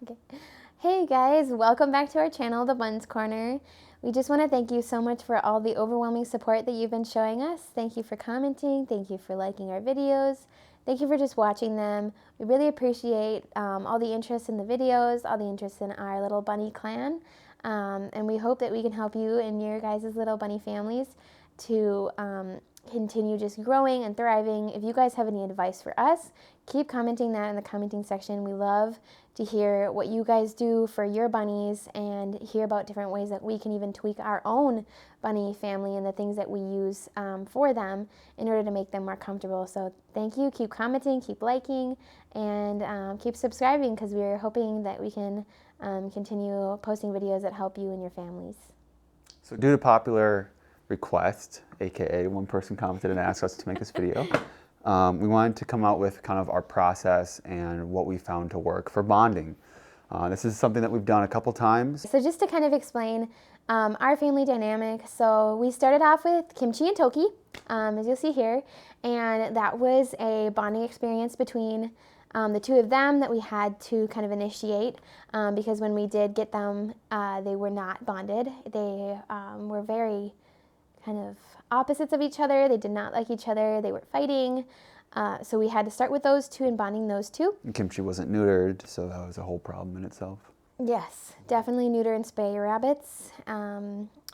Okay. Hey guys, welcome back to our channel, The Buns Corner. We just want to thank you so much for all the overwhelming support that you've been showing us. Thank you for commenting. Thank you for liking our videos. Thank you for just watching them. We really appreciate all the interest in the videos, all the interest in our little bunny clan. And we hope that we can help you and your guys' little bunny families to continue just growing and thriving. If you guys have any advice for us, keep commenting that in the commenting section. We love to hear what you guys do for your bunnies and hear about different ways that we can even tweak our own bunny family and the things that we use for them in order to make them more comfortable. So thank you. Keep commenting, keep liking, and keep subscribing, because we're hoping that we can continue posting videos that help you and your families. So due to popular request, aka one person commented and asked us to make this video, we wanted to come out with kind of our process and what we found to work for bonding. This is something that we've done a couple times. So just to kind of explain our family dynamic, so we started off with Kimchi and Toki, as you'll see here, and that was a bonding experience between the two of them that we had to kind of initiate, because when we did get them, they were not bonded. They were very kind of opposites of each other. They did not like each other. They were fighting. So we had to start with those two and bonding those two. And Kimchi wasn't neutered, so that was a whole problem in itself. Yes, definitely neuter and spay your rabbits.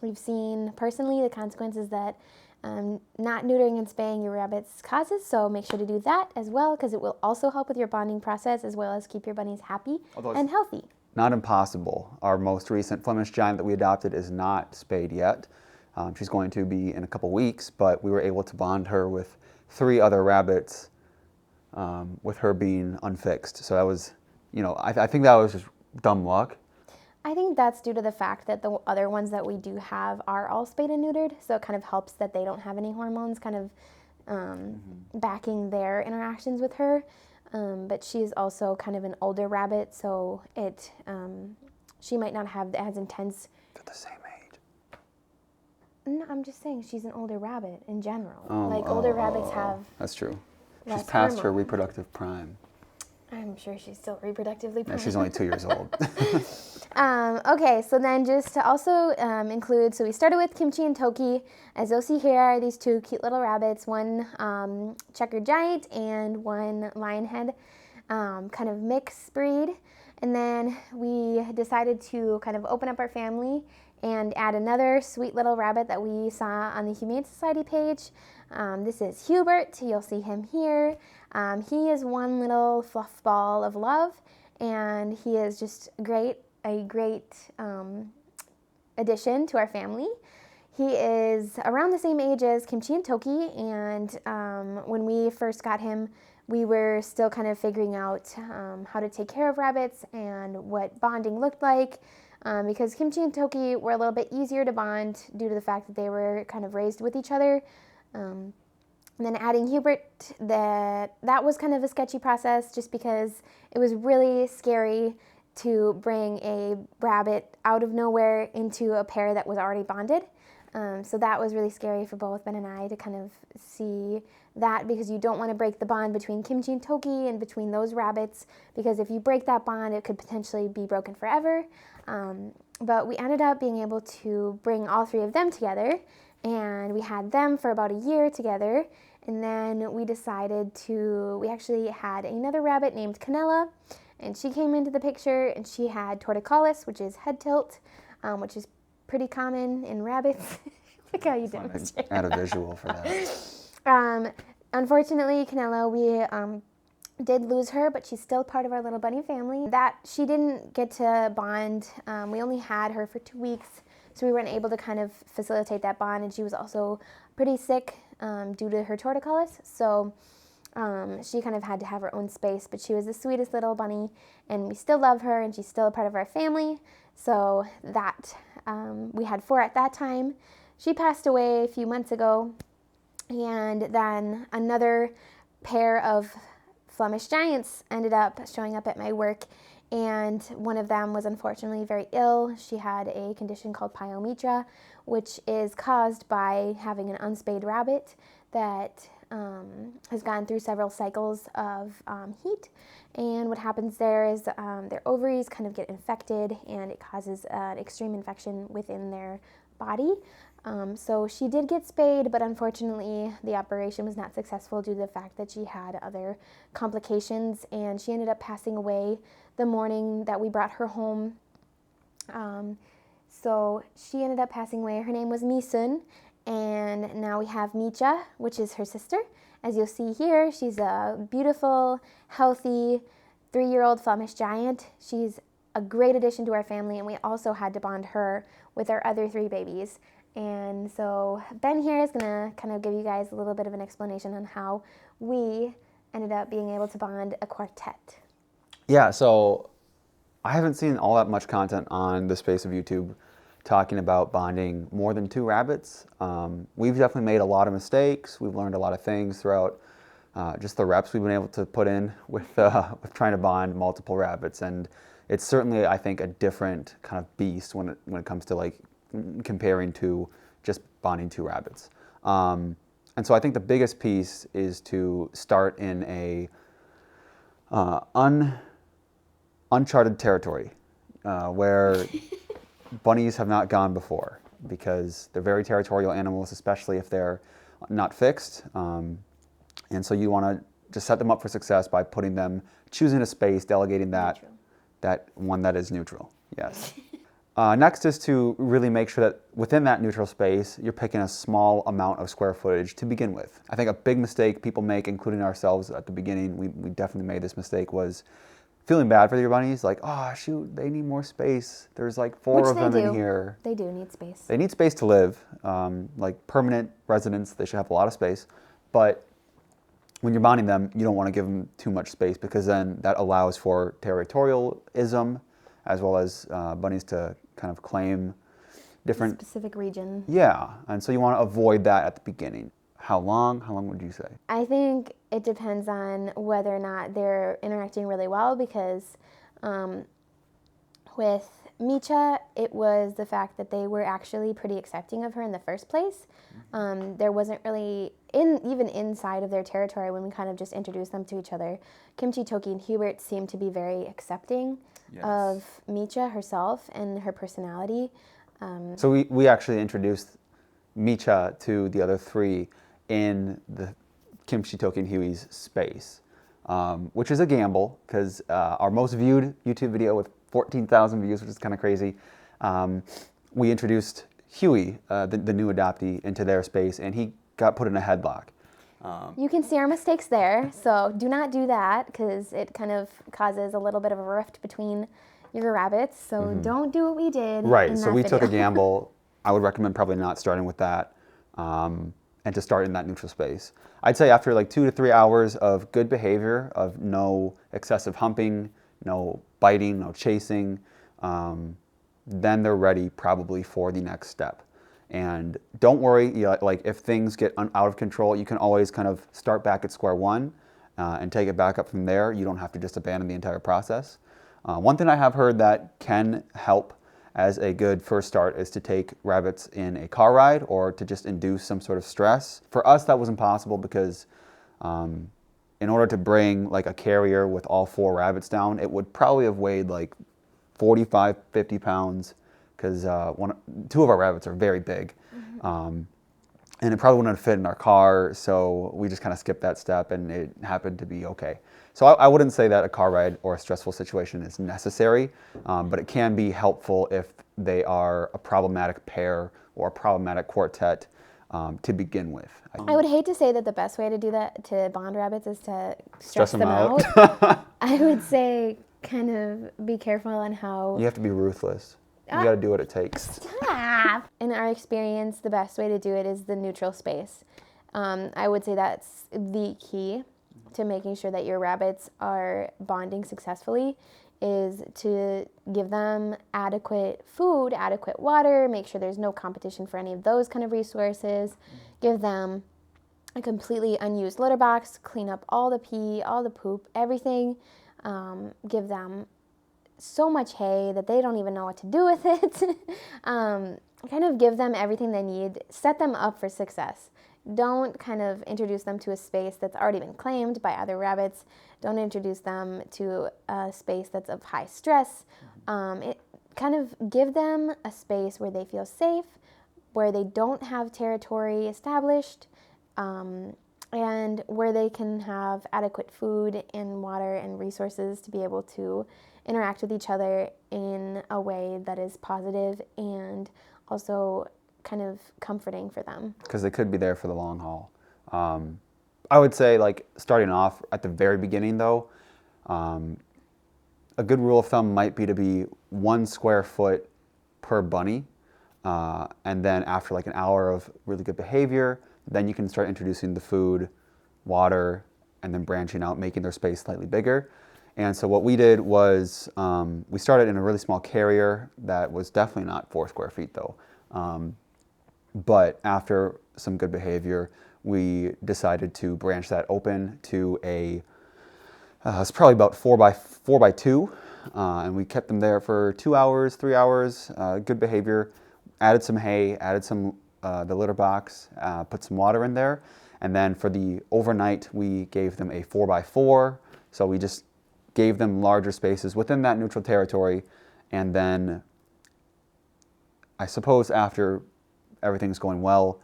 We've seen personally the consequences that not neutering and spaying your rabbits causes, so make sure to do that as well, because it will also help with your bonding process as well as keep your bunnies happy and healthy. Not impossible. Our most recent Flemish Giant that we adopted is not spayed yet. She's going to be in a couple weeks, but we were able to bond her with 3 other rabbits with her being unfixed. So that was, I think that was just dumb luck. I think that's due to the fact that the other ones that we do have are all spayed and neutered, so it kind of helps that they don't have any hormones kind of backing their interactions with her. But she's also kind of an older rabbit, so she might not have as intense. They're the same age. No, I'm just saying she's an older rabbit in general. Older rabbits have. That's true. She's less past her hormone. reproductive prime. I'm sure she's still reproductively prime. Yeah, she's only 2 years old. Okay, so then just to also include, so we started with Kimchi and Toki. As you'll see here are these 2 cute little rabbits, one checkered giant and one lionhead, kind of mixed breed. And then we decided to kind of open up our family and add another sweet little rabbit that we saw on the Humane Society page. This is Hubert. You'll see him here. He is one little fluff ball of love, and he is just a great addition to our family. He is around the same age as Kimchi and Toki, and when we first got him, we were still kind of figuring out how to take care of rabbits and what bonding looked like, because Kimchi and Toki were a little bit easier to bond due to the fact that they were kind of raised with each other. And then adding Hubert, that was kind of a sketchy process, just because it was really scary to bring a rabbit out of nowhere into a pair that was already bonded. So that was really scary for both Ben and I to kind of see that, because you don't want to break the bond between Kimchi and Toki and between those rabbits, because if you break that bond, it could potentially be broken forever. But we ended up being able to bring all 3 of them together, and we had them for about a year together. And then we we actually had another rabbit named Canella, and she came into the picture, and she had torticollis, which is head tilt, which is pretty common in rabbits. Look how you demonstrate. Add a visual for that. Unfortunately, Canella, we did lose her, but she's still part of our little bunny family. That she didn't get to bond. We only had her for 2 weeks, so we weren't able to kind of facilitate that bond, and she was also pretty sick due to her torticollis, so she kind of had to have her own space, but she was the sweetest little bunny, and we still love her, and she's still a part of our family. So that, we had 4 at that time. She passed away a few months ago, and then another pair of Flemish Giants ended up showing up at my work, and one of them was unfortunately very ill. She had a condition called pyometra, which is caused by having an unspayed rabbit that has gone through several cycles of heat, and what happens there is their ovaries kind of get infected, and it causes an extreme infection within their body. So she did get spayed, but unfortunately the operation was not successful due to the fact that she had other complications, and she ended up passing away the morning that we brought her home. So she ended up passing away. Her name was Misun, and now we have Micha, which is her sister. As you'll see here, she's a beautiful, healthy 3-year-old Flemish giant. She's a great addition to our family, and we also had to bond her with our other 3 babies. And so Ben here is going to kind of give you guys a little bit of an explanation on how we ended up being able to bond a quartet. Yeah, so I haven't seen all that much content on the space of YouTube talking about bonding more than 2 rabbits. We've definitely made a lot of mistakes. We've learned a lot of things throughout just the reps we've been able to put in with trying to bond multiple rabbits. And it's certainly, I think, a different kind of beast when it comes to like comparing to just bonding 2 rabbits. And so I think the biggest piece is to start in a uncharted territory where bunnies have not gone before, because they're very territorial animals, especially if they're not fixed. And so you want to just set them up for success by putting them, choosing a space, delegating that one that is neutral. Yes. Next is to really make sure that within that neutral space, you're picking a small amount of square footage to begin with. I think a big mistake people make, including ourselves at the beginning, we definitely made this mistake, was feeling bad for your bunnies. Like, oh shoot, they need more space. There's like 4 of them in here. They do need space. They need space to live. Like permanent residents, they should have a lot of space. But when you're bonding them, you don't want to give them too much space, because then that allows for territorialism, as well as bunnies to kind of claim different specific region. Yeah, and so you want to avoid that at the beginning. How long? How long would you say? I think it depends on whether or not they're interacting really well, because with Micha, it was the fact that they were actually pretty accepting of her in the first place. There wasn't really, even inside of their territory, when we kind of just introduced them to each other, Kimchi, Toki, and Hubert seemed to be very accepting of Micha herself and her personality. So we actually introduced Micha to the other 3 in the Kimchi, Toki, and Huey's space, which is a gamble, because our most viewed YouTube video with 14,000 views, which is kind of crazy, we introduced Huey, the new adoptee, into their space, and he got put in a headlock. You can see our mistakes there, so do not do that, because it kind of causes a little bit of a rift between your rabbits, so don't do what we did. Right, so we took a gamble. I would recommend probably not starting with that, and to start in that neutral space. I'd say after like 2 to 3 hours of good behavior, of no excessive humping, no biting, no chasing, then they're ready probably for the next step. And don't worry, like if things get out of control, you can always kind of start back at square one and take it back up from there. You don't have to just abandon the entire process. One thing I have heard that can help as a good first start is to take rabbits in a car ride, or to just induce some sort of stress. For us, that was impossible, because in order to bring like a carrier with all 4 rabbits down, it would probably have weighed like 45, 50 pounds, because 2 of our rabbits are very big. And it probably wouldn't have fit in our car, so we just kind of skipped that step, and it happened to be okay. So I wouldn't say that a car ride or a stressful situation is necessary, but it can be helpful if they are a problematic pair or a problematic quartet to begin with. I would hate to say that the best way to do that, to bond rabbits, is to stress them out. I would say kind of be careful on how... You have to be ruthless. You got to do what it takes. Stop! In our experience, the best way to do it is the neutral space. I would say that's the key to making sure that your rabbits are bonding successfully, is to give them adequate food, adequate water, make sure there's no competition for any of those kind of resources, give them a completely unused litter box, clean up all the pee, all the poop, everything, give them so much hay that they don't even know what to do with it. Kind of give them everything they need, set them up for success. don't kind of introduce them to a space that's already been claimed by other rabbits. Don't introduce them to a space that's of high stress. Kind of give them a space where they feel safe, where they don't have territory established, and where they can have adequate food and water and resources to be able to interact with each other in a way that is positive and also kind of comforting for them. Because they could be there for the long haul. I would say, like, starting off at the very beginning, though, a good rule of thumb might be to be 1 square foot per bunny. And then after like an hour of really good behavior, then you can start introducing the food, water, and then branching out, making their space slightly bigger. And so what we did was we started in a really small carrier that was definitely not 4 square feet though. But after some good behavior, we decided to branch that open to it's probably about 4 by 2, and we kept them there for 2 hours, 3 hours, good behavior. Added some hay, added some the litter box, put some water in there, and then for the overnight we gave them a 4 by 4. So we just gave them larger spaces within that neutral territory, and then I suppose after everything's going well,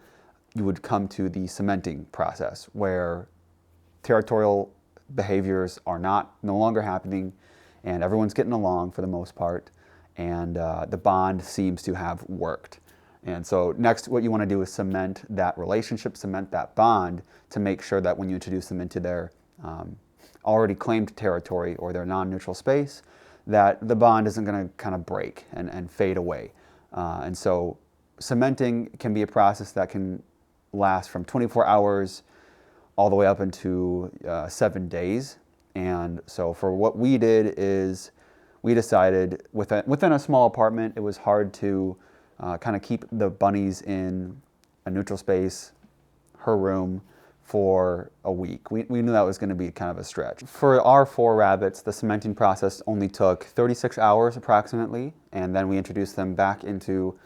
you would come to the cementing process where territorial behaviors are no longer happening and everyone's getting along for the most part, and the bond seems to have worked. And so next what you want to do is cement that relationship, cement that bond to make sure that when you introduce them into their already claimed territory or their non-neutral space, that the bond isn't going to kind of break and fade away. And so cementing can be a process that can last from 24 hours all the way up into 7 days. And so for what we did is we decided within a small apartment, it was hard to kind of keep the bunnies in a neutral space, her room, for a week. We knew that was going to be kind of a stretch. For our 4 rabbits, the cementing process only took 36 hours approximately, and then we introduced them back into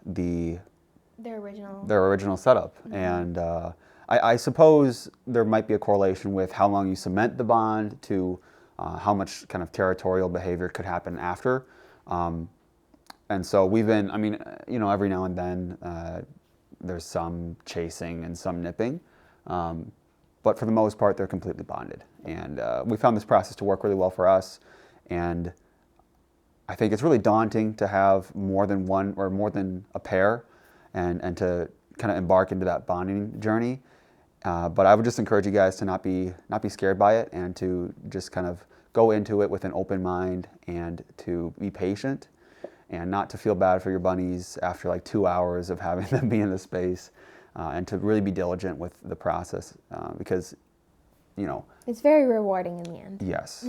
their original setup. Mm-hmm. And I suppose there might be a correlation with how long you cement the bond to how much kind of territorial behavior could happen after. And so we've been, every now and then there's some chasing and some nipping. But for the most part, they're completely bonded. And we found this process to work really well for us. And I think it's really daunting to have more than one or more than a pair and to kind of embark into that bonding journey. But I would just encourage you guys to not be scared by it and to just kind of go into it with an open mind and to be patient and not to feel bad for your bunnies after like 2 hours of having them be in the space, and to really be diligent with the process because, it's very rewarding in the end. Yes.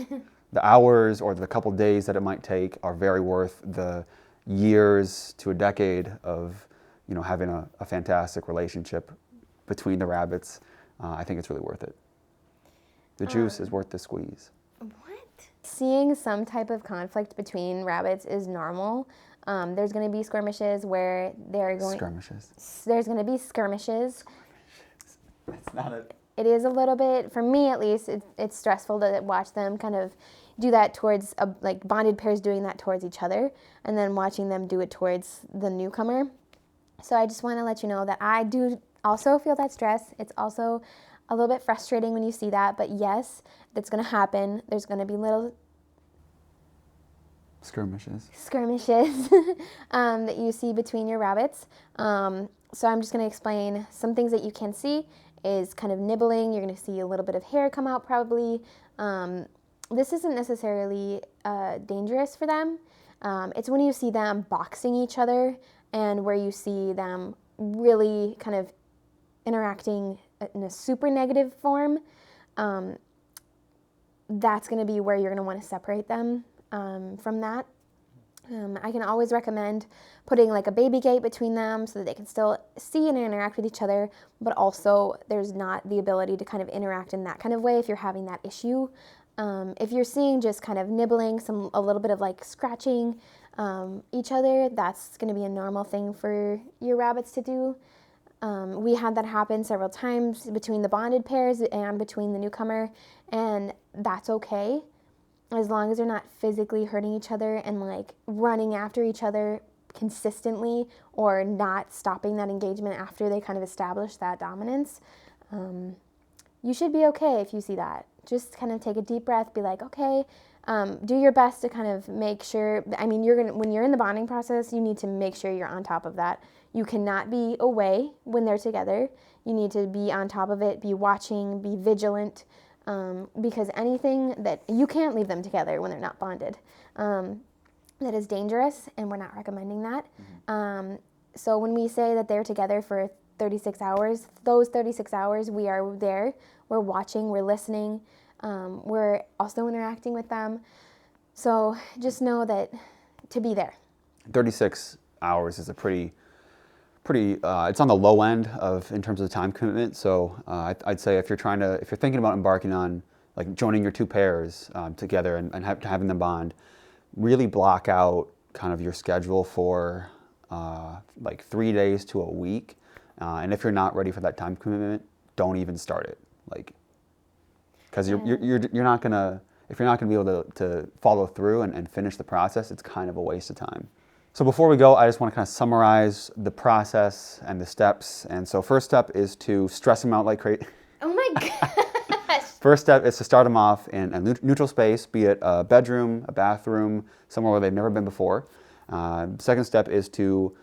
The hours or the couple days that it might take are very worth the years to a decade of, having a fantastic relationship between the rabbits. I think it's really worth it. The juice is worth the squeeze. What? Seeing some type of conflict between rabbits is normal. There's going to be skirmishes where Skirmishes. There's going to be skirmishes. That's not it. It is a little bit, for me at least, it's stressful to watch them kind of do that towards, like bonded pairs doing that towards each other, and then watching them do it towards the newcomer. So I just want to let you know that I do also feel that stress. It's also a little bit frustrating when you see that, but yes, that's going to happen. There's going to be little skirmishes that you see between your rabbits. So I'm just going to explain some things that you can see is kind of nibbling. You're going to see a little bit of hair come out probably. This isn't necessarily dangerous for them. It's when you see them boxing each other and where you see them really kind of interacting in a super negative form. That's going to be where you're going to want to separate them from that. I can always recommend putting like a baby gate between them so that they can still see and interact with each other, but also there's not the ability to kind of interact in that kind of way if you're having that issue. If you're seeing just kind of nibbling, a little bit of like scratching each other, that's going to be a normal thing for your rabbits to do. We had that happen several times between the bonded pairs and between the newcomer, and that's okay as long as they're not physically hurting each other and like running after each other consistently or not stopping that engagement after they kind of establish that dominance. You should be okay if you see that. Just kind of take a deep breath, be like, okay, do your best to kind of make sure, I mean, when you're in the bonding process, you need to make sure you're on top of that. You cannot be away when they're together. You need to be on top of it, be watching, be vigilant, because anything that, you can't leave them together when they're not bonded. That is dangerous, and we're not recommending that. So when we say that they're together for 36 hours, those 36 hours we are there, we're watching, we're listening, we're also interacting with them. So just know that to be there. 36 hours is a pretty, it's on the low end in terms of the time commitment. So I'd say if you're thinking about embarking on like joining your two pairs together and having them bond, really block out kind of your schedule for like 3 days to a week. And if you're not ready for that time commitment, don't even start it. Like, because you're not gonna, if you're not gonna be able to follow through and finish the process, it's kind of a waste of time. So before we go, I just want to kind of summarize the process and the steps. And so first step is to stress them out like crazy. Oh my gosh. First step is to start them off in a neutral space, be it a bedroom, a bathroom, somewhere where they've never been before. Second step is to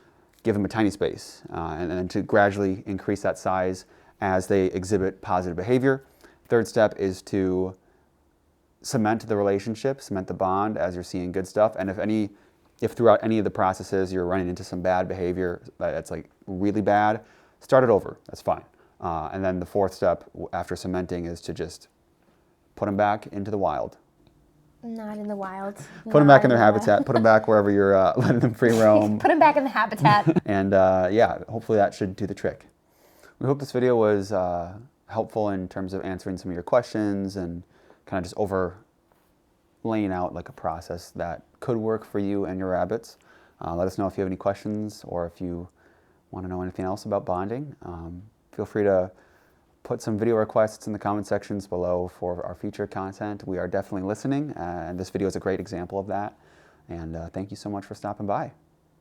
give them a tiny space and then to gradually increase that size as they exhibit positive behavior. Third step is to cement the relationship, cement the bond as you're seeing good stuff. And if throughout any of the processes you're running into some bad behavior that's like really bad, start it over. That's fine. And then the fourth step after cementing is to just put them back into the wild. Not in the wild. Put them back in their habitat. Put them back wherever you're letting them free roam. Put them back in the habitat. And yeah, hopefully that should do the trick. We hope this video was helpful in terms of answering some of your questions and kind of just laying out like a process that could work for you and your rabbits. Let us know if you have any questions or if you want to know anything else about bonding. Feel free to put some video requests in the comment sections below for our future content. We are definitely listening, and this video is a great example of that. And thank you so much for stopping by.